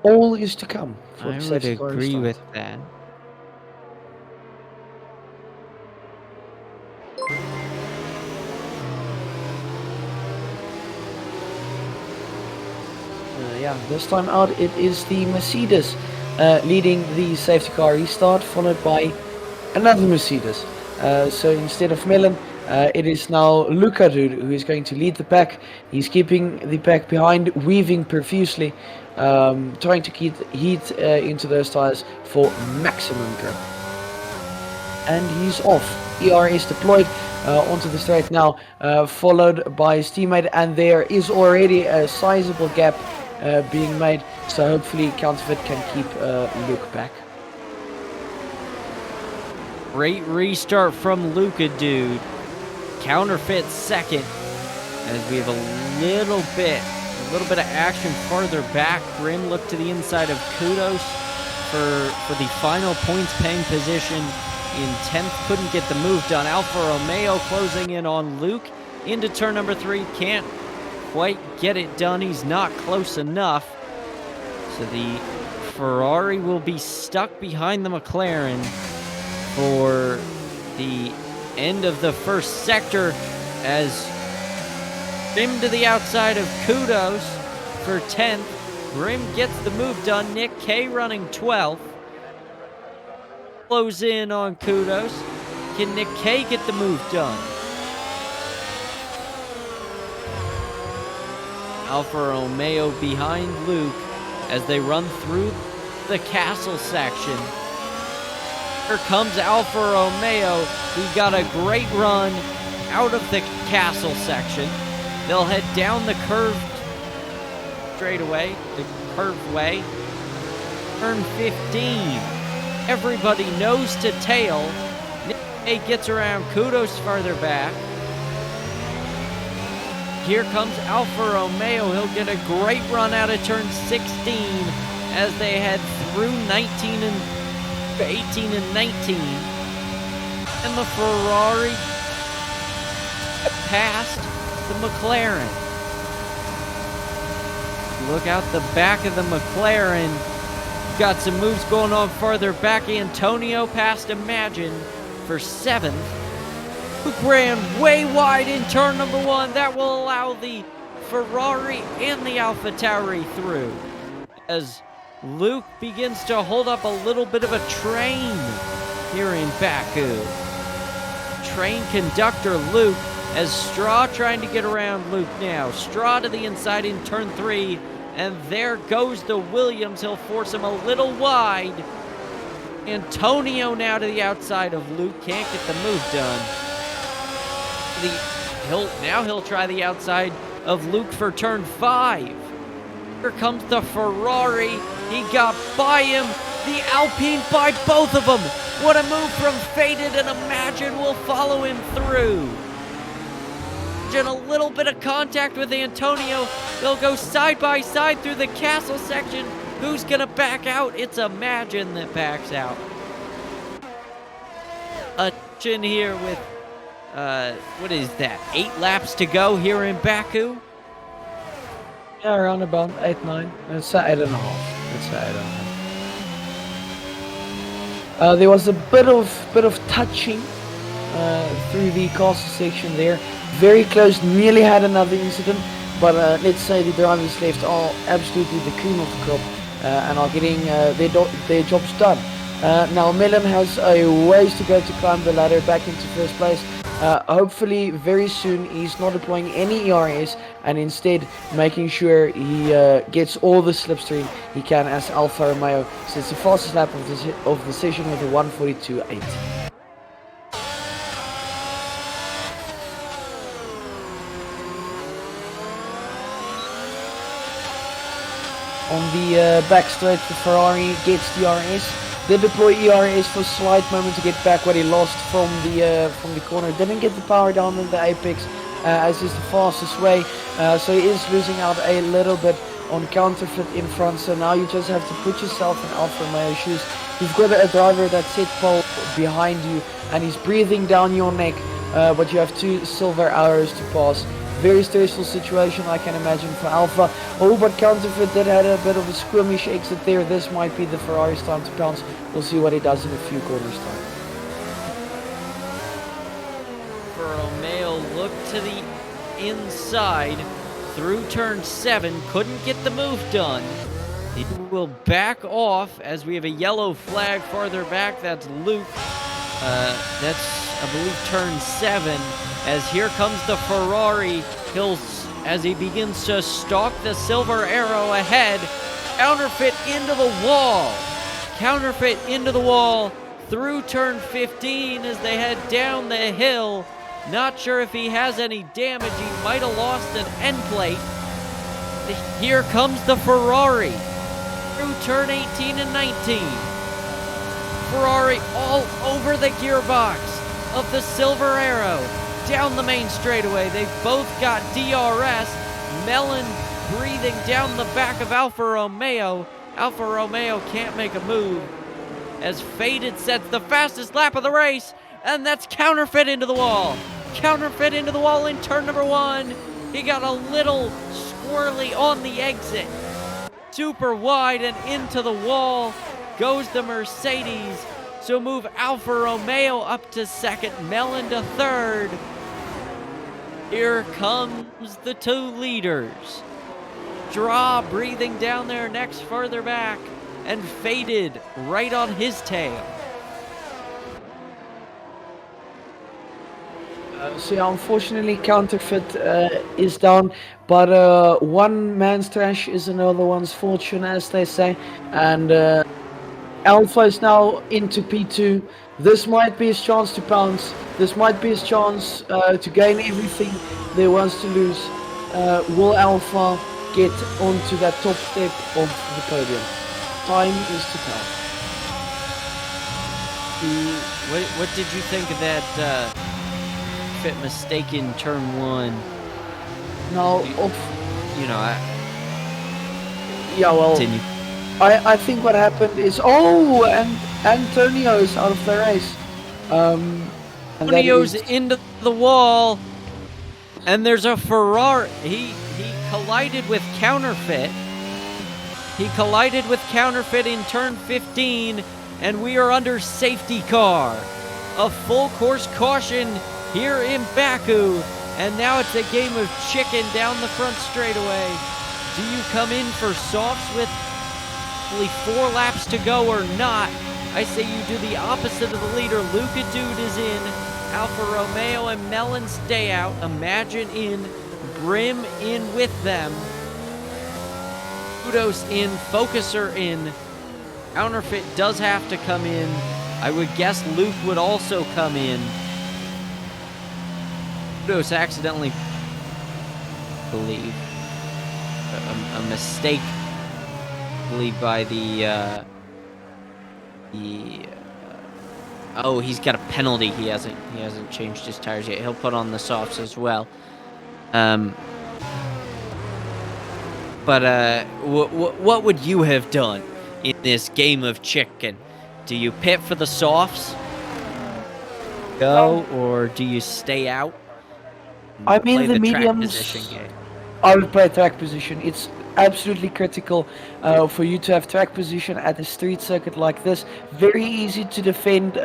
All is to come. I would agree with that. Yeah, this time out it is the Mercedes leading the safety car restart, followed by another Mercedes. So instead of Melon, It is now Luca who is going to lead the pack. He's keeping the pack behind, weaving profusely, trying to keep heat into those tires for maximum grip. And he's off. ER is deployed onto the straight now, followed by his teammate, and there is already a sizable gap being made, so hopefully Counterfeit can keep Luke back. Great restart from Luca, dude. Counterfeit second, as we have a little bit of action farther back. Grim looked to the inside of Kudos for the final points paying position in 10th. Couldn't get the move done. Alfa Romeo closing in on Luke into turn number 3. Can't quite get it done. He's not close enough. So the Ferrari will be stuck behind the McLaren for the end of the first sector, as Grim to the outside of Kudos for 10th. Grim gets the move done. Nick K running 12th. Close in on Kudos. Can Nick K get the move done? Alfa Romeo behind Luke as they run through the castle section. Here comes Alfa Romeo. He got a great run out of the castle section. They'll head down the curved straightaway, the curved way. Turn 15. Everybody nose to tail. Nick gets around Kudos farther back. Here comes Alfa Romeo. He'll get a great run out of turn 16 as they head through 18 and 19. And the Ferrari passed the McLaren. Look out the back of the McLaren. Got some moves going on farther back. Antonio passed Imagine for 7th. Luke ran way wide in turn number 1. That will allow the Ferrari and the AlphaTauri through, as Luke begins to hold up a little bit of a train here in Baku. Train conductor Luke, as Straw trying to get around Luke now. Straw to the inside in turn 3, and there goes the Williams. He'll force him a little wide. Antonio now to the outside of Luke. Can't get the move done. He'll try the outside of Luke for turn 5. Here comes the Ferrari. He got by him. The Alpine by both of them. What a move from Faded, and Imagine will follow him through. And a little bit of contact with Antonio. They'll go side by side through the castle section. Who's gonna back out? It's Imagine that backs out. Imagine here with what is that? 8 laps to go here in Baku. Yeah, around about 8-9. It's 8.5. It's 8.5. There was a bit of touching through the castle section there. Very close, nearly had another incident, but let's say the drivers left are absolutely the cream of the crop and are getting their jobs done. Now Mellon has a ways to go to climb the ladder back into first place. Hopefully very soon he's not deploying any ERS and instead making sure he gets all the slipstream he can as Alfa Romeo. So it's the fastest lap of the session with a 1:42.8. On the back straight, the Ferrari gets the RS. They deploy ERS for a slight moment to get back what he lost from the corner. Didn't get the power down in the apex as is the fastest way. So he is losing out a little bit on Counterfeit in front. So now you just have to put yourself in Alfa Romeo's shoes. You've got a driver that's set pole behind you and he's breathing down your neck, but you have 2 silver arrows to pass. Very stressful situation, I can imagine, for Alpha. Oh, but Counterfeit did have a bit of a squirmish exit there. This might be the Ferrari's time to pounce. We'll see what he does in a few corners time. Romeo looked to the inside through turn 7. Couldn't get the move done. He will back off as we have a yellow flag farther back. That's Luke. That's, I believe, turn 7. as here comes the Ferrari. As he begins to stalk the Silver Arrow ahead, Counterfeit into the wall. Counterfeit into the wall through turn 15 as they head down the hill. Not sure if he has any damage. He might have lost an end plate. Here comes the Ferrari through turn 18 and 19. Ferrari all over the gearbox of the Silver Arrow. Down the main straightaway. They've both got DRS. Melon breathing down the back of Alfa Romeo. Alfa Romeo can't make a move as Faded sets the fastest lap of the race, and that's Counterfeit into the wall. Counterfeit into the wall in turn number 1. He got a little squirrely on the exit. Super wide and into the wall goes the Mercedes. So move Alfa Romeo up to second, Melon to third. Here comes the 2 leaders. Draw breathing down their necks further back, and Faded right on his tail. So yeah, unfortunately, Counterfeit is down, but one man's trash is another one's fortune, as they say. And Alpha is now into P2. This might be his chance to pounce. This might be his chance to gain everything there was to lose. Will Alpha get onto that top step of the podium? Time is to tell. What did you think of that fit mistake in turn 1? Now, yeah, well, continue. I think what happened is, and Antonio's out of the race. And that Antonio's is- into the wall, and there's a Ferrari. He collided with Counterfeit. He collided with Counterfeit in turn 15, and we are under safety car. A full course caution here in Baku, and now it's a game of chicken down the front straightaway. Do you come in for softs with only 4 laps to go or not? I say you do the opposite of the leader. Luca Dude is in. Alfa Romeo and Melon stay out. Imagine in. Grim in with them. Kudos in. Focuser in. Counterfeit does have to come in. I would guess Luke would also come in. Kudos accidentally believe a mistake by oh, he's got a penalty. He hasn't changed his tires yet. He'll put on the softs as well. But what would you have done in this game of chicken? Do you pit for the softs? Go, or do you stay out? I mean, Play the track mediums. position game? I would play track position. It's absolutely critical for you to have track position at a street circuit like this. Very easy to defend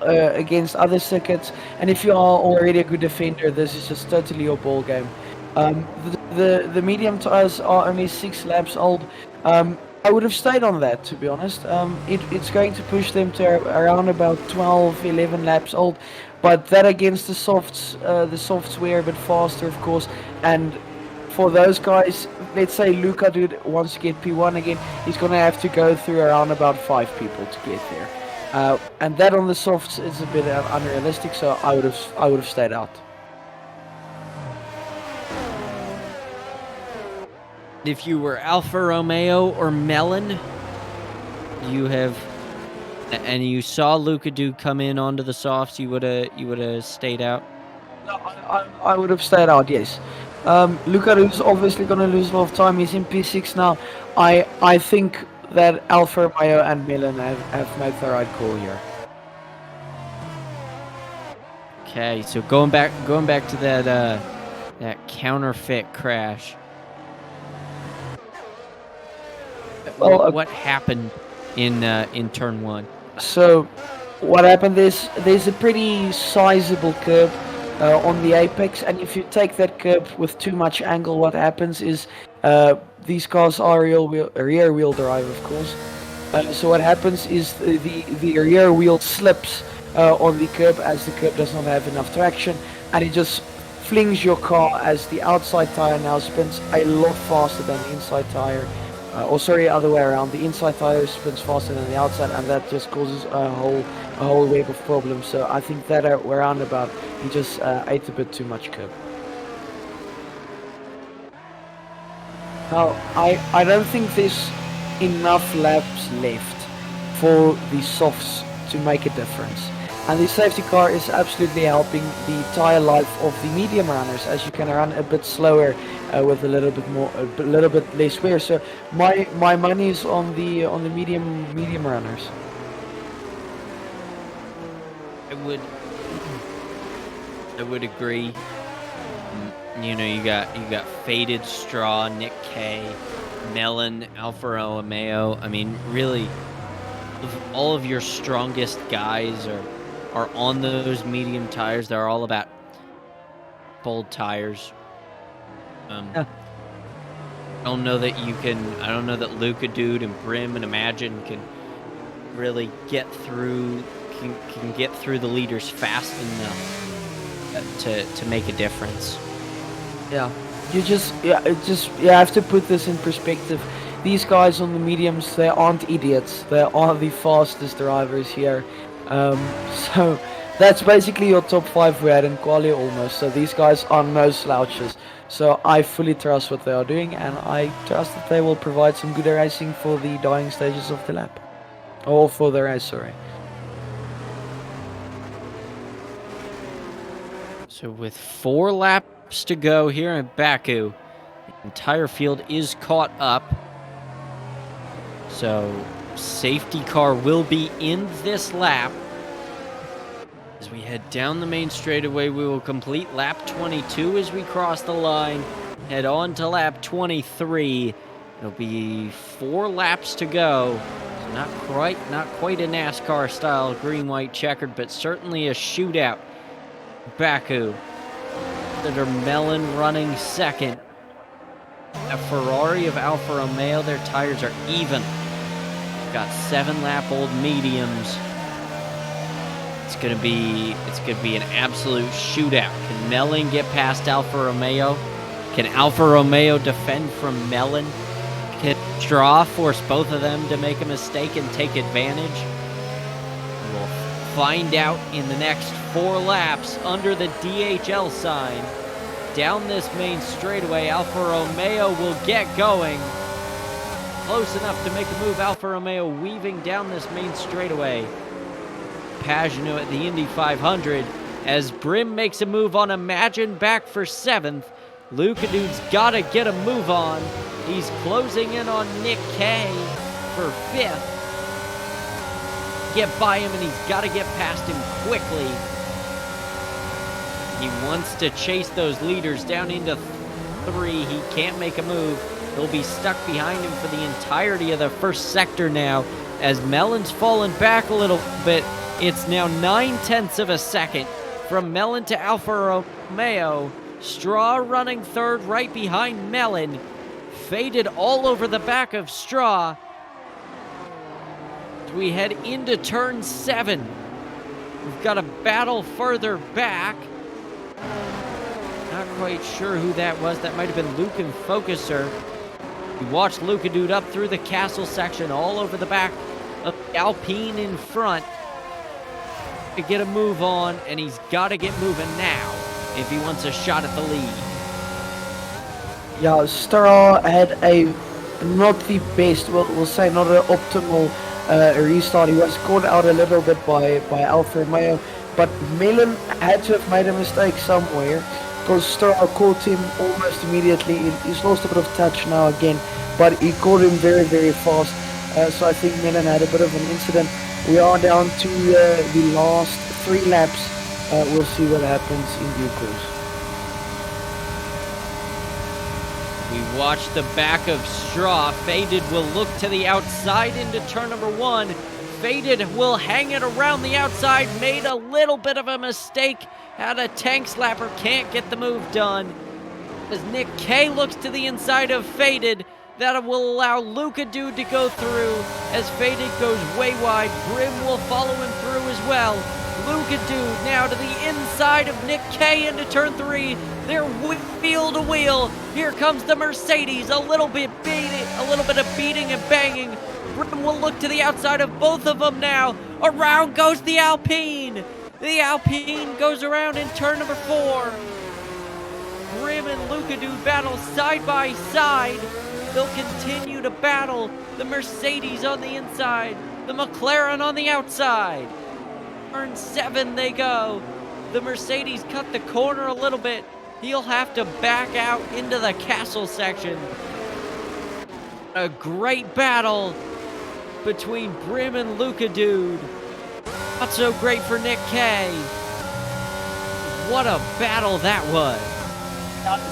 against other circuits, and if you are already a good defender, this is just totally your ball game. The medium tires are only 6 laps old. I would have stayed on that, to be honest. It's going to push them to around about 12, 11 laps old, but that against the softs were a bit faster, of course, and for those guys, let's say Luca Dude wants to get P1 again, he's going to have to go through around about 5 people to get there. And that on the softs is a bit unrealistic, so I would have stayed out. If you were Alfa Romeo or Melon, and you saw Luca Dude come in onto the softs, you would have stayed out. No, I would have stayed out, yes. Luca is obviously going to lose a lot of time. He's in P6 now. I think that Alfa Romeo and Melon have made the right call here. Okay, so going back to that counterfeit crash. Well, what happened in turn 1? So, what happened is there's a pretty sizable curb on the apex, and if you take that curb with too much angle, what happens is these cars are rear wheel drive, of course. So what happens is the rear wheel slips on the curb, as the curb does not have enough traction. and it just flings your car as the outside tire now spins a lot faster than the inside tire. Or sorry, other way around. The inside tire spins faster than the outside, and that just causes a whole wave of problems. So I think that roundabout, he just ate a bit too much curb. Now, I don't think there's enough laps left for the softs to make a difference. And the safety car is absolutely helping the tire life of the medium runners, as you can run a bit slower with a little bit less wear. So my money is on the medium runners. I would agree. You know, you got Faded, Straw, Nick K, Melon, Alfa Romeo. I mean, really, all of your strongest guys are on those medium tires. They're all about bold tires. Yeah. I don't know that Luka Dude and Brim and Imagine can really get through the leaders fast enough to make a difference. Yeah, you have to put this in perspective. These guys on the mediums, they aren't idiots. They are the fastest drivers here. So that's basically your top 5 we had in quali almost. So these guys are no slouches. So I fully trust what they are doing, and I trust that they will provide some good racing for the dying stages of the lap. Or for the race, sorry. So with 4 laps to go here in Baku, the entire field is caught up. So safety car will be in this lap. As we head down the main straightaway, we will complete lap 22 as we cross the line. Head on to lap 23. It'll be 4 laps to go. So not quite a NASCAR style green, white, checkered, but certainly a shootout. Baku. That are Melon running second. A Ferrari of Alfa Romeo, their tires are even. Got 7-lap-old mediums. It's gonna be an absolute shootout. Can Melon get past Alfa Romeo? Can Alfa Romeo defend from Melon? Can Straw force both of them to make a mistake and take advantage? We'll find out in the next 4 laps under the DHL sign. Down this main straightaway, Alfa Romeo will get going. Close enough to make a move. Alfa Romeo weaving down this main straightaway. Pagano at the Indy 500 as Brim makes a move on Imagine back for 7th. Luka Dude's gotta get a move on. He's closing in on Nick K for 5th. Get by him and he's gotta get past him quickly. He wants to chase those leaders down into 3. He can't make a move. He'll be stuck behind him for the entirety of the first sector now as Melon's fallen back a little bit. It's now 9/10 of a second from Melon to Alfa Romeo. Straw running 3rd right behind Melon. Faded all over the back of Straw. As we head into turn 7. We've got a battle further back. Not quite sure who that was. That might have been Luke and Focuser. We watched Luka Dude up through the castle section, all over the back of Alpine in front to get a move on, and he's got to get moving now if he wants a shot at the lead. Yeah, Straw had a not the best, we'll say not an optimal restart. He was caught out a little bit by Alfa Romeo, but Melon had to have made a mistake somewhere because Straw caught him almost immediately. He's lost a bit of touch now again, but he caught him very, very fast. So I think Melon had a bit of an incident. We are down to the last 3 laps. We'll see what happens in due course. We watch the back of Straw. Faded will look to the outside into turn number 1. Faded will hang it around the outside. Made a little bit of a mistake. Had a tank slapper. Can't get the move done. As Nick K looks to the inside of Faded. That will allow Luka Dude to go through. As Faded goes way wide, Brim will follow him through as well. Luka Dude now to the inside of Nick K into turn 3. They're wheel to wheel. Here comes the Mercedes. A little bit of beating and banging. Brim will look to the outside of both of them now. Around goes the Alpine. The Alpine goes around in turn number 4. Brim and Luka Dude battle side by side. They'll continue to battle the Mercedes on the inside, the McLaren on the outside. Turn 7 they go. The Mercedes cut the corner a little bit. He'll have to back out into the castle section. A great battle between Brim and Luka Dude. Not so great for Nick K. What a battle that was.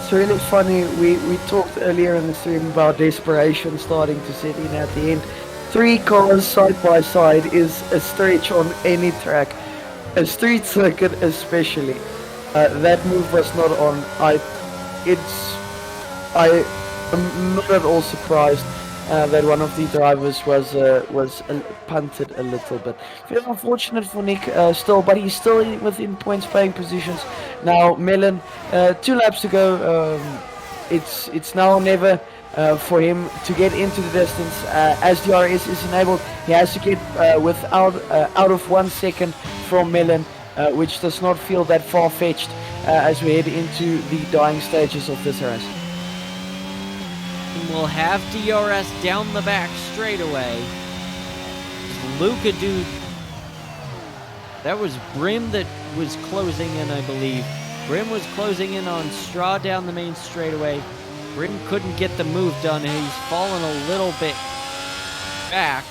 It's really funny. We talked earlier in the stream about desperation starting to set in at the end. 3 cars side by side is a stretch on any track, a street circuit especially. That move was not on. I am not at all surprised that one of the drivers was punted a little bit. Very unfortunate for Nick still, but he's still within points paying positions. Now Melon, 2 laps to go. It's now or never for him to get into the distance. As DRS is enabled, he has to get out of 1 second from Melon, which does not feel that far-fetched as we head into the dying stages of this race. We'll have DRS down the back straightaway. Luka Dude. That was Brim that was closing in, I believe. Brim was closing in on Straw down the main straightaway. Brim couldn't get the move done. He's fallen a little bit back.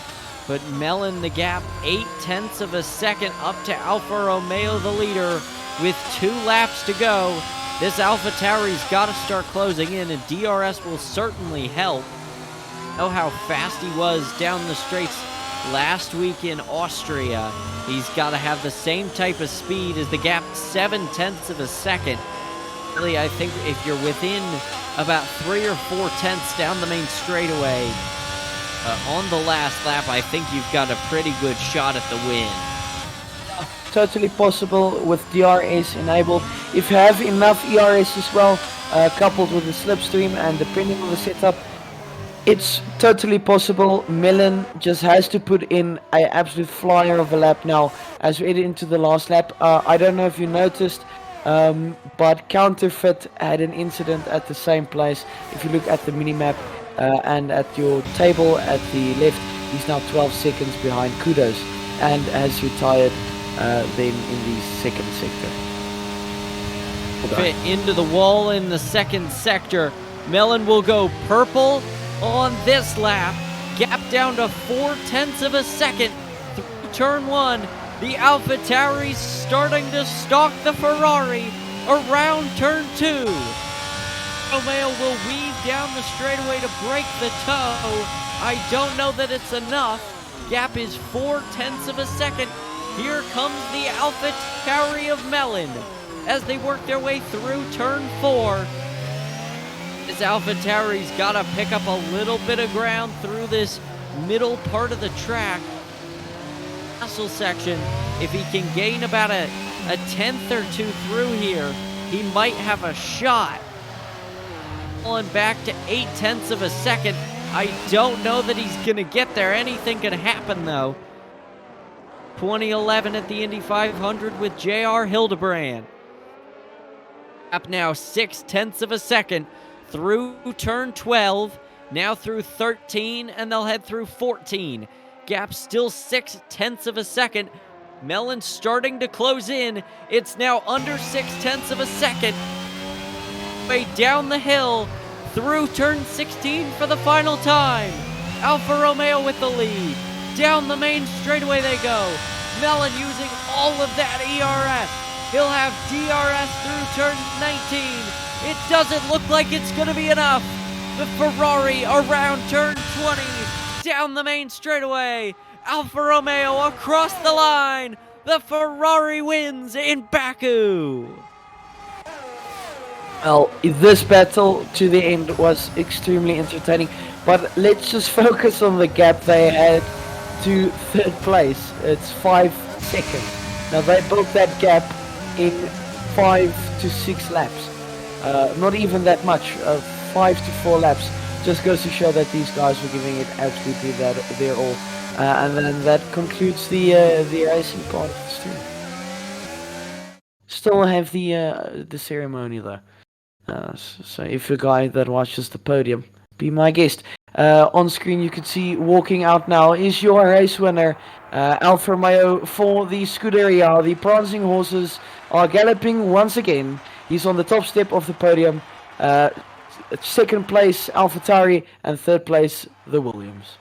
But Melon the gap, 0.8 of a second up to Alfa Romeo, the leader, with 2 laps to go. This AlphaTauri's got to start closing in, and DRS will certainly help. Know how fast he was down the straights last week in Austria. He's got to have the same type of speed as the gap, 0.7 of a second. Really, I think if you're within about 3 or 4 tenths down the main straightaway on the last lap, I think you've got a pretty good shot at the win. Totally possible with DRS enabled. If you have enough ERS as well, coupled with the slipstream, and depending on the setup, it's totally possible. Melon just has to put in an absolute flyer of a lap now as we head into the last lap. I don't know if you noticed, but Counterfeit had an incident at the same place. If you look at the minimap and at your table at the left, he's now 12 seconds behind Kudos and has retired then in the second sector. Fit into the wall in the second sector. Melon will go purple on this lap. Gap down to 0.4 of a second through turn 1. The AlphaTauri's starting to stalk the Ferrari around turn 2. Romeo will weave down the straightaway to break the toe. I don't know that it's enough. Gap is 0.4 of a second. Here comes the AlphaTauri of Melon as they work their way through turn 4. This AlphaTauri's got to pick up a little bit of ground through this middle part of the track. Castle section, if he can gain about a tenth or 2 through here, he might have a shot. Falling back to 0.8 of a second. I don't know that he's going to get there. Anything can happen, though. 2011 at the Indy 500 with J.R. Hildebrand. Up now 0.6 of a second through turn 12, now through 13, and they'll head through 14. Gap still 0.6 of a second. Melon starting to close in. It's now under 0.6 of a second. Way down the hill through turn 16 for the final time. Alfa Romeo with the lead. Down the main straightaway they go. Melon using all of that ERS. He'll have DRS through turn 19. It doesn't look like it's going to be enough. The Ferrari around turn 20. Down the main straightaway. Alfa Romeo across the line. The Ferrari wins in Baku. Well, this battle to the end was extremely entertaining, but let's just focus on the gap they had to third place. It's 5 seconds. Now they built that gap in 5 to 6 laps. Not even that much. 5 to 4 laps. Just goes to show that these guys were giving it absolutely their all. And then that concludes the racing part of the stream. Still have the ceremony though. So if you're a guy that watches the podium, be my guest. On screen you can see walking out now is your race winner, Alfa Romeo for the Scuderia. The prancing horses are galloping once again. He's on the top step of the podium. Second place AlphaTauri and third place the Williams.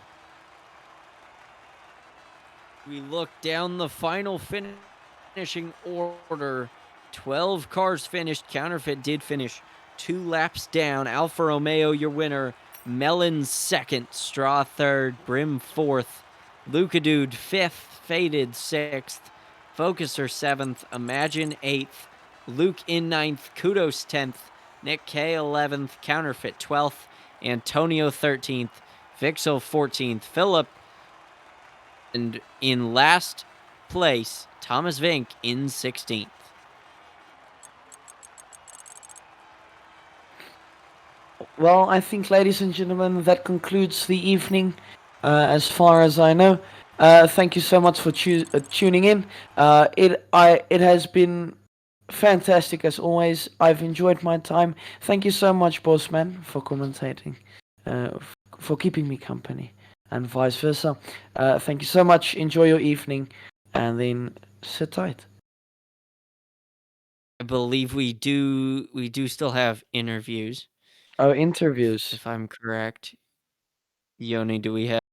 We look down the final finishing order. 12 cars finished. Counterfeit did finish 2 laps down. Alfa Romeo, your winner. Mellon second. Straw third. Brim fourth. Lucadude fifth. Faded sixth. Focuser seventh. Imagine eighth. Luke in ninth. Kudos 10th. Nick K 11th. Counterfeit 12th. Antonio 13th. Vixel 14th. Philip. And in last place, Thomas Vink in 16th. Well, I think, ladies and gentlemen, that concludes the evening, as far as I know. Thank you so much for tuning in. It has been fantastic as always. I've enjoyed my time. Thank you so much, Bossman, for commentating, for keeping me company, and vice versa. Thank you so much. Enjoy your evening, and then sit tight. I believe we do still have interviews. Oh, interviews. If I'm correct. Yoni, do we have